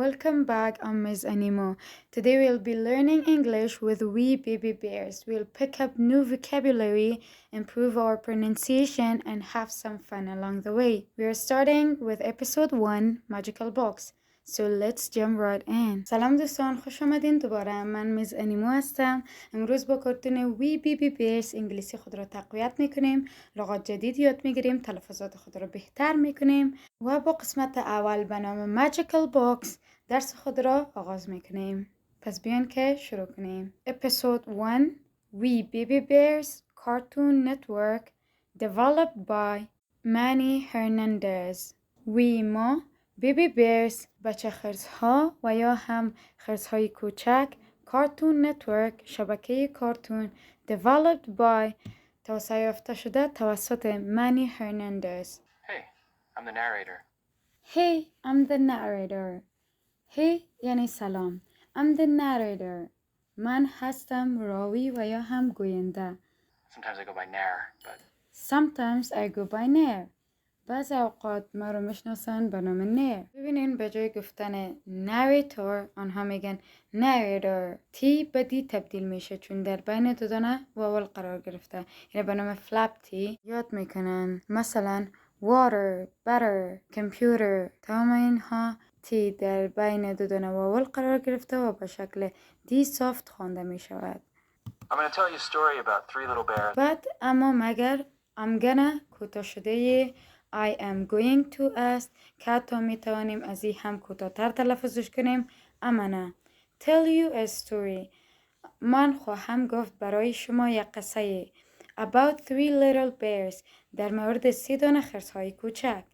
welcome back. I'm Ms. Animo. Today we'll be learning English with We Baby Bears. We'll pick up new vocabulary, improve our pronunciation, and have some fun along the way. We are starting with episode 1, Magical Box. So let's jump right in. سلام دوستان، خوش آمدین دوباره. من میز انیمو هستم. امروز با کارتون وی بی بی بیرز انگلیسی خود را تقویت میکنیم، لغات جدید یاد میگیریم، تلفظات خود را بهتر میکنیم و با قسمت اول به نام Magical Box درس خود را آغاز میکنیم. پس بیان که شروع کنیم. Episode 1 We Baby Bears Cartoon Network developed by Manny Hernandez. ما بیبی بیرز بچه خرس‌ها و یا هم خرس‌های کوچک کارتون نتورک شبکه کارتون developed by توسعه یافته شده توسط مانی هرناندز. Hey, I'm the narrator. Hey, I'm the narrator. Hey یعنی سلام. I'm the narrator. من هستم راوی و یا هم گوینده. Sometimes I go by Nair, but Sometimes I go by Nair. بعضی اوقات ما رو میشناسن به نام نیر. ببینین به جای گفتن narrator آنها میگن narrator. تی به دی تبدیل میشه چون در بین دو دانه واول قرار گرفته. یعنی به نام flap تی یاد میکنن. مثلا water, butter, computer. تمام اینها تی در بین دو دانه واول قرار گرفته و به شکل دی سافت خوانده میشود. I'm going to tell you a story about three little bears. بعد اما مگر I'm gonna کوتاه شده I am going to است که حتی می توانیم از این هم کوتاه‌تر تلفظش کنیم. اما نه. Tell you a story. من خواهم گفت برای شما یک قصه about three little bears در مورد 3 دانه خرس‌های کوچک.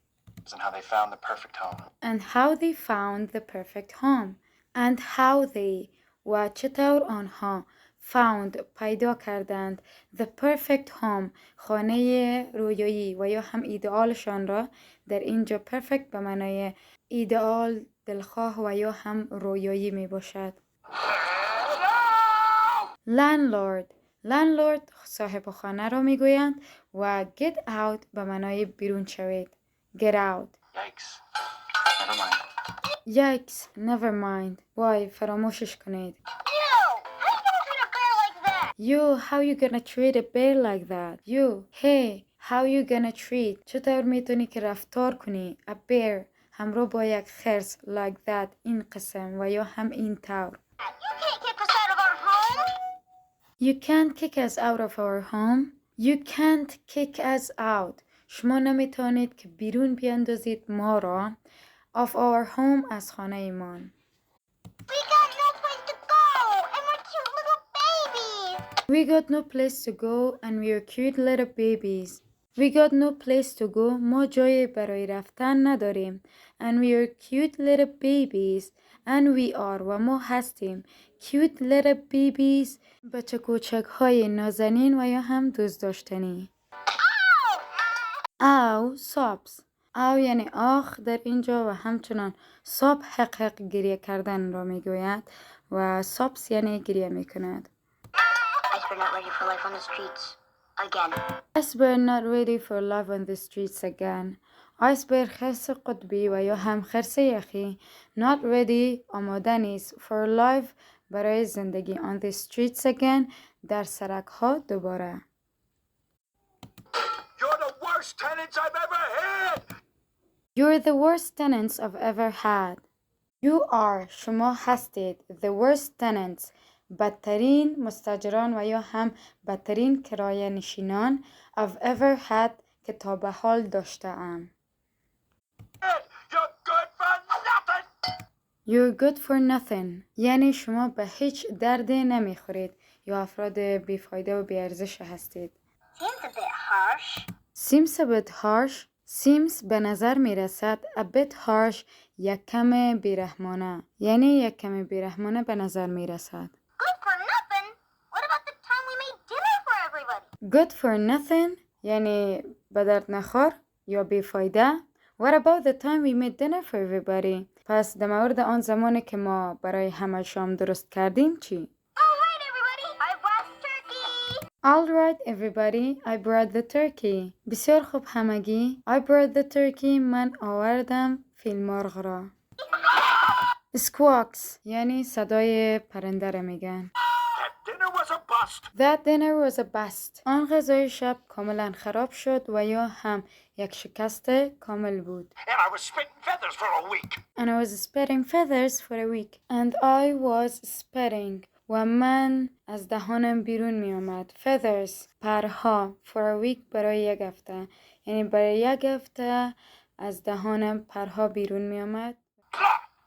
And how they found the perfect home. And how they found the perfect home. And how they و چطور آنها found پیدا کردند the perfect home خانه رویایی و یا هم ایدئالشان را. در اینجا perfect به معنای ایدئال، دلخواه و یا هم رویایی می باشد. landlord صاحب خانه را می گویند و get out به معنای بیرون شوید. get out. Yikes. Never mind. Yikes, never mind. وای فراموشش کنید. How you gonna treat a bear like that? Hey, how you gonna treat? چطور میتونی که رفتار کنی a bear همراه با یک خرس like that این قسم و یا هم این طور. You can't kick us out of our home. You can't kick us out. شما نمیتونید که بیرون بیاندازید ما را of our home از خانه ایمان. We got no place to go and we're cute little babies. We got no place to go. ما جای برای رفتن نداریم. And we're cute little babies. And we are و ما هستیم. Cute little babies. بچه کوچک های نازنین و یا هم دوست داشتنی. او sobs. او یعنی آخ در اینجا و همچنان ساب حق گریه کردن را میگوید و sobs یعنی گریه میکند. Iceberg not ready for life on the streets again. Iceberg خرس قطبی و یا هم خرس یخی not ready آماده نیست for life برای زندگی on the streets again در سرک ها دوباره. You're the worst tenants I've ever had. You're the worst tenants I've ever had. You are شما هستید the worst tenants بدترین مستاجران و یا هم بدترین کرایه نشینان I've ever had که تا به حال داشته‌ام. You're good for nothing. You're good for nothing یعنی شما به هیچ دردی نمیخورید یا افراد بیفایده و بیارزش هستید. Seems a bit harsh. Seems به نظر میرسد a bit harsh یک کم بیرحمانه یعنی یک کم بیرحمانه به نظر میرسد. Good for nothing یعنی به درد نخور یا بیفایده. What about the time we made dinner for everybody? پس در مورد آن زمانی که ما برای همه شام درست کردیم چی؟ All right everybody, I brought the turkey. بسیار خوب همگی. I brought the turkey. من آوردم فیل مرغ را. squawks یعنی صدای پرنده رو میگن. That dinner was a bust. That dinner was a bust. آن غذای شب کاملا خراب شد و یا هم یک شکست کامل بود. And I was spitting feathers for a week. And I was spitting feathers for a week. And I was spitting و من از دهانم بیرون می آمد. Feathers پرها for a week برای یک هفته. یعنی برای یک هفته از دهانم پرها بیرون می آمد.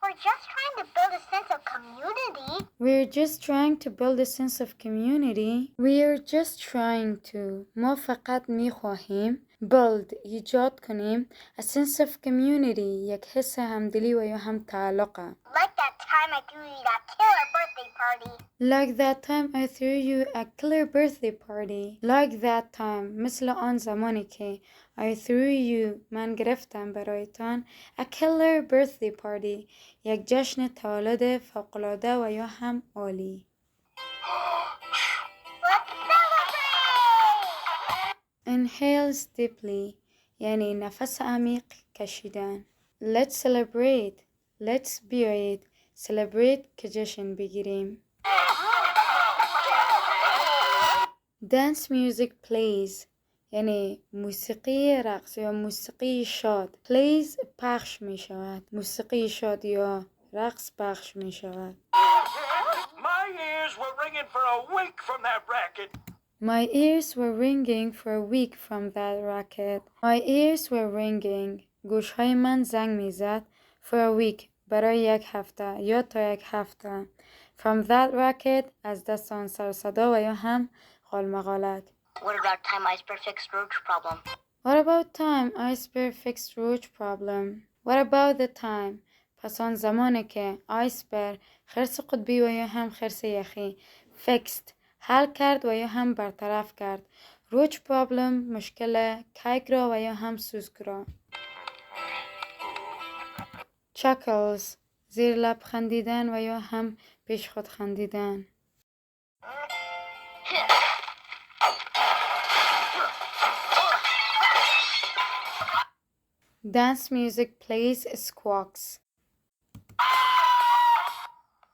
We're just trying to build a sense of community. We're just trying to build a sense of community. We're just trying to ما فقط می خواهیم build ایجاد کنیم a sense of community یک حس همدلی و یا هم تعلقه. Like that time I threw you that killer birthday party. Like that time I threw you a killer birthday party. Like that time مثل آن زمانی که I threw you من گرفتم برایتان a killer birthday party یک جشن تولد فوق‌العاده و یا هم عالی. Let's celebrate! Inhales deeply یعنی نفس عمیق کشیدن. Let's celebrate. Let's بیایید celebrate که جشن بگیریم. Dance music plays یعنی موسیقی رقص یا موسیقی شاد. Plays پخش می شود. موسیقی شاد یا رقص پخش می شود. My ears were ringing for a week from that racket. My ears were ringing for a week from that racket. My ears were ringing. گوشهای من زنگ میزد for a week برای یک هفته یا تا یک هفته. From that racket از دست آن سر و صدا و یا هم قالمقالک. What about time Iceberg fixed roach problem? What about time iceberg fixed roach problem? What about the time? پس آن زمانی که iceberg خرس قطبی و یا هم خرس یخی fixed حل کرد و یا هم برطرف کرد. roach problem مشکل کیک را و یا هم سوسک را. chuckles زیر لب خندیدن و یا هم پیش خود خندیدن. Dance music plays squawks.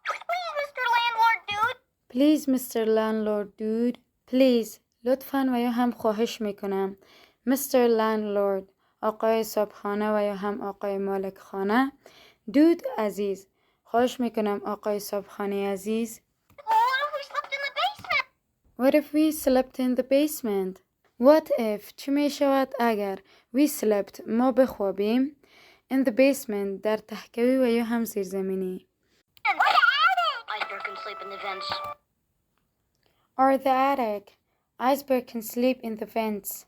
Please, Mr. Landlord Dude. Please Mr. Landlord Dude. Please لطفاً و یا هم خواهش میکنم. Mr. Landlord آقای صاحبخانه و یا هم آقای مالک خانه. Dude عزیز خواهش میکنم آقای صاحبخانه عزیز. What if we slept in the basement? What if we slept in the basement? What if چه می شود اگر we slept ما بخوابیم in the basement در تحکوی و یا هم زیرزمینی. Or the attic. Iceberg can sleep in the vents. Or the attic. Iceberg can sleep in the vents.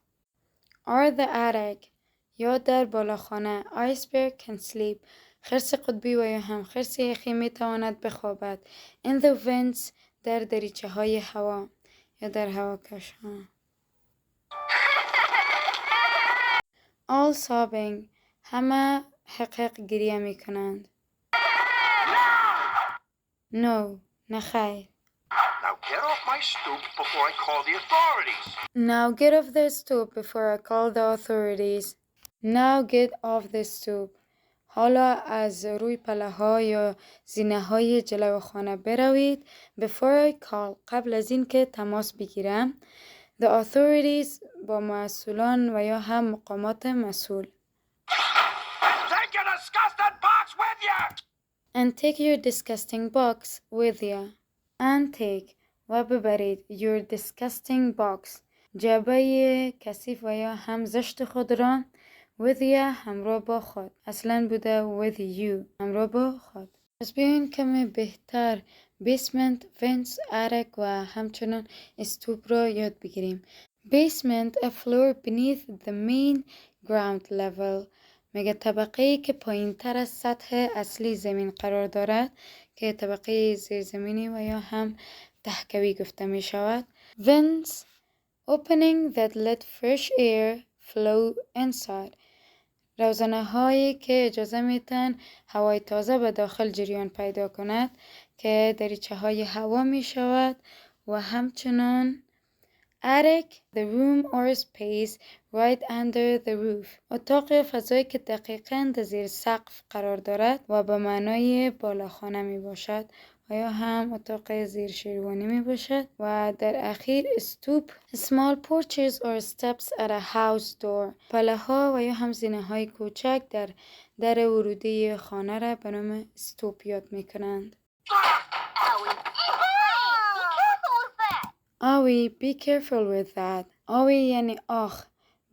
Or the attic. یا در بالاخانه. Iceberg can sleep. خرس قطبی و یا هم خرس یخی می تواند بخوابد. In the vents در دریچه های هوا یا در هواکش ها. All sobbing. همه حقیق گریه می کنند. No. نخیر. Now get off my stoop before I call the authorities. Now get off the stoop before I call the authorities. Now get off the stoop. حالا از روی پله ها یا زینه های جلو خانه بروید. Before I call قبل از این که تماس بگیرم. The authorities با مسئولان و یا هم مقامات مسئول. Take your disgusting box with you! And take your disgusting box with you. And take و ببرید your disgusting box جعبه کثیف و یا هم زشت خود را with you همراه با خود. اصلا بوده with you همراه با خود. پس بیاین کمی بهتر basement, vents, attic و همچنان استوپ را یاد بگیریم. Basement, a floor beneath the main ground level. میگه طبقه‌ای که پایین تر از سطح اصلی زمین قرار دارد که طبقه زیرزمینی و یا هم تحکوی گفته می شود. Vents, opening that let fresh air flow inside. روزنه هایی که اجازه میتن هوای تازه به داخل جریان پیدا کند که دریچه های هوا می شود و همچنان Attic, the room or space right under the roof. اتاق یا فضایی که دقیقاً زیر سقف قرار دارد و به معنای بالاخانه می باشد. آیا هم اتاق زیر شیروانی می باشد. و در اخیر stoop, small porches or steps at a house door. پله ها و یا هم زینه های کوچک در ورودی خانه را به نام stoop یاد می کنند. Owie, be careful with that. Be careful with that. آوی یعنی آخ.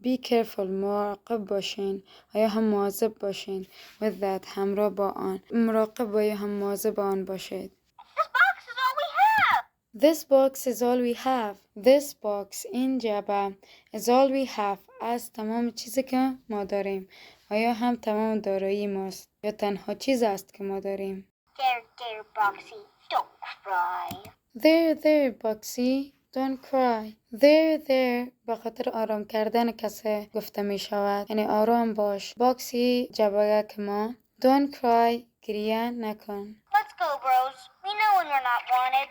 Be careful. مراقب باشین. آیا هم مواظب باشین. With that. همراه با آن. مراقب و یا هم مواظب آن باشید. This box is all we have. This box is all we have. This box این جعبه is all we have. از تمام چیزی که ما داریم. آیا هم تمام دارایی ماست. یا تنها چیز است که ما داریم. There, Boxy, don't cry. There, Boxy. Don't cry. There, به خاطر آرام کردن کسی گفته می شود. یعنی آرام باش. Boxy جوابه که ما. Don't cry. گریه نکن. Let's go, bros. We know when we're not wanted.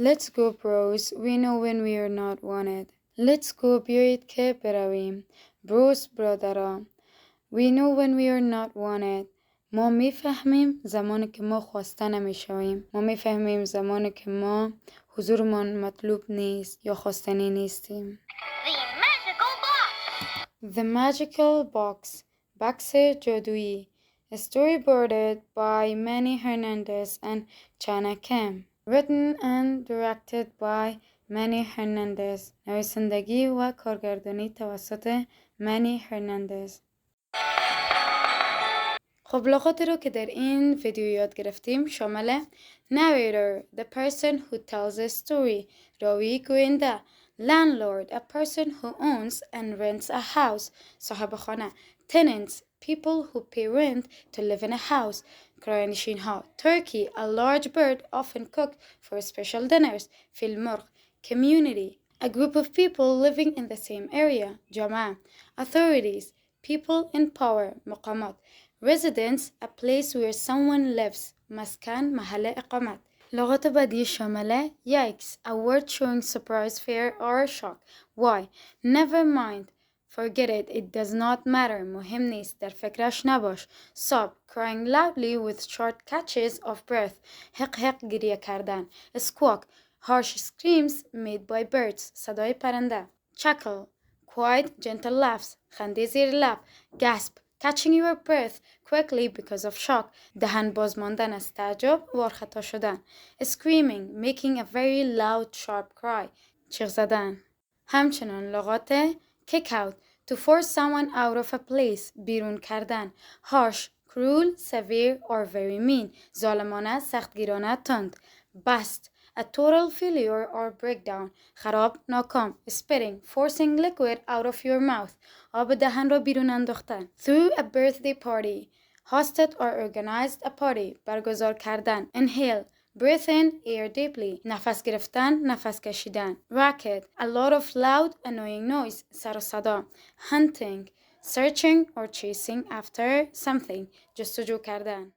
Let's go, bros. We know when we are not wanted. Let's go. بیایید که برویم. Bros, برادران. We know when we are not wanted. ما میفهمیم زمانی که ما خواسته نمیشویم. ما میفهمیم زمانی که ما حضورمان مطلوب نیست یا خواستنی نیستیم. The magical box. The magical box. بکس جادویی. Storyboarded by Manny Hernandez and Chana Kim. Written and directed by Manny Hernandez. نویسندگی و کارگردانی توسط Manny Hernandez. خب لغاتی رو که در این ویدیو یاد گرفتیم شامل narrator, the person who tells a story, راوی گوینده, landlord, a person who owns and rents a house, صاحب خانه, tenants, people who pay rent to live in a house, کرایه‌نشین ها, turkey, a large bird often cooked for special dinners, فیل مرغ, community, a group of people living in the same area, جماعة, authorities, people in power, مقامات, residence, a place where someone lives, مسکن, محل اقامت. لغات بعدی شامل yikes, a word showing surprise, fear or shock. Why? Never mind. Forget it. It does not matter. مهم نیست. در فکرش نباش. Sob, crying loudly with short catches of breath. حق گریه کردن. Squawk, harsh screams made by birds. صدای پرنده. Chuckle, quiet, gentle laughs. خنده زیر لب. Gasp, catching your breath quickly because of shock. دهن باز ماندن از تعجب وارخطا شدن. Screaming, making a very loud sharp cry. چیغ زدن. همچنان لغات kick out, to force someone out of a place. بیرون کردن. Harsh, cruel, severe or very mean. ظالمانه، سختگیرانه، تند. Bust, a total failure or breakdown. خراب، ناکام. Spitting, forcing liquid out of your mouth. آب دهن را بیرون انداختن. Through a birthday party. Hosted or organized a party. برگزار کردن. Inhale, breathe in air deeply. نفس گرفتن، نفس کشیدن. Racket, a lot of loud, annoying noise. سر و صدا. Hunting, searching or chasing after something. جستجو کردن.